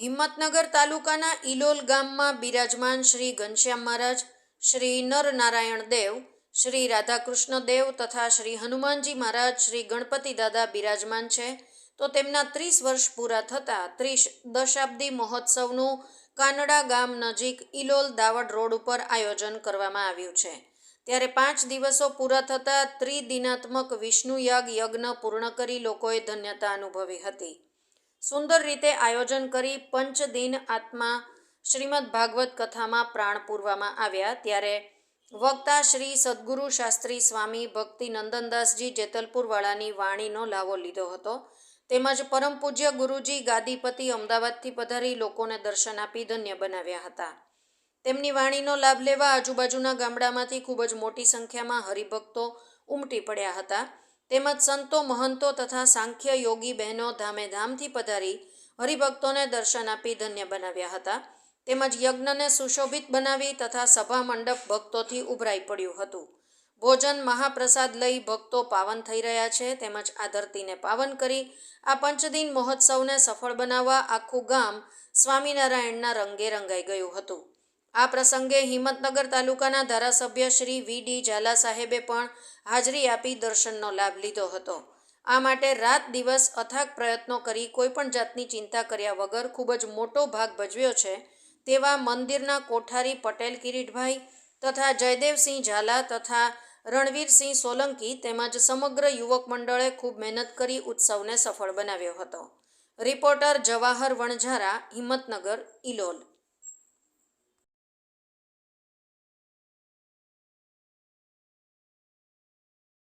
હિંમતનગર તાલુકાના ઇલોલ ગામમાં બિરાજમાન શ્રી ઘનશ્યામ મહારાજ, શ્રી નરનારાયણ દેવ, શ્રી રાધાકૃષ્ણ દેવ તથા શ્રી હનુમાનજી મહારાજ, શ્રી ગણપતિ દાદા બિરાજમાન છે. તો તેમના 30 વર્ષ પૂરા થતાં દશાબ્દી મહોત્સવનું કાનડા ગામ નજીક ઇલોલ દાવડ રોડ ઉપર આયોજન કરવામાં આવ્યું છે. ત્યારે 5 દિવસો પૂરા થતાં ત્રિદિનાત્મક વિષ્ણુ યજ્ઞ પૂર્ણ કરી લોકોએ ધન્યતા અનુભવી હતી. સુંદર રીતે આયોજન કરી પંચદિન આત્મા શ્રીમદ ભાગવત કથામાં પ્રાણ પૂરવામાં આવ્યા. ત્યારે વક્તા શ્રી સદગુરુ શાસ્ત્રી સ્વામી ભક્તિ નંદનદાસજી જેતલપુરવાળાની વાણીનો લાવો લીધો હતો. તેમજ પરમ પૂજ્ય ગુરુજી ગાદીપતિ અમદાવાદથી પધારી લોકોને દર્શન આપી ધન્ય બનાવ્યા હતા. તેમની વાણીનો લાભ લેવા આજુબાજુના ગામડામાંથી ખૂબ જ મોટી સંખ્યામાં હરિભક્તો ઉમટી પડ્યા હતા. તેમજ સંતો, મહંતો તથા સાંખ્ય યોગી બહેનો ધામે ધામથી પધારી હરિભક્તોને દર્શન આપી ધન્ય બનાવ્યા હતા. તેમજ યજ્ઞને સુશોભિત બનાવી તથા સભા મંડપ ભક્તોથી ઉભરાઈ પડ્યું હતું. ભોજન મહાપ્રસાદ લઈ ભક્તો પાવન થઈ રહ્યા છે. તેમજ આ ધરતીને પાવન કરી આ પંચદિન મહોત્સવને સફળ બનાવવા આખું ગામ સ્વામિનારાયણના રંગે રંગાઈ ગયું હતું. આ પ્રસંગે હિંમતનગર તાલુકાના ધારાસભ્ય શ્રી વી.ડી. ઝાલા સાહેબે પણ હાજરી આપી દર્શનનો લાભ લીધો હતો. આ માટે રાત દિવસ અથાગ પ્રયત્નો કરી કોઈપણ જાતની ચિંતા કર્યા વગર ખૂબ જ મોટો ભાગ ભજવ્યો છે તેવા મંદિરના કોઠારી પટેલ કિરીટભાઈ તથા જયદેવસિંહ ઝાલા તથા રણવીરસિંહ સોલંકી તેમજ સમગ્ર યુવક મંડળે ખૂબ મહેનત કરી ઉત્સવને સફળ બનાવ્યો હતો. રિપોર્ટર જવાહર વણઝારા, હિંમતનગર, ઇલોલ.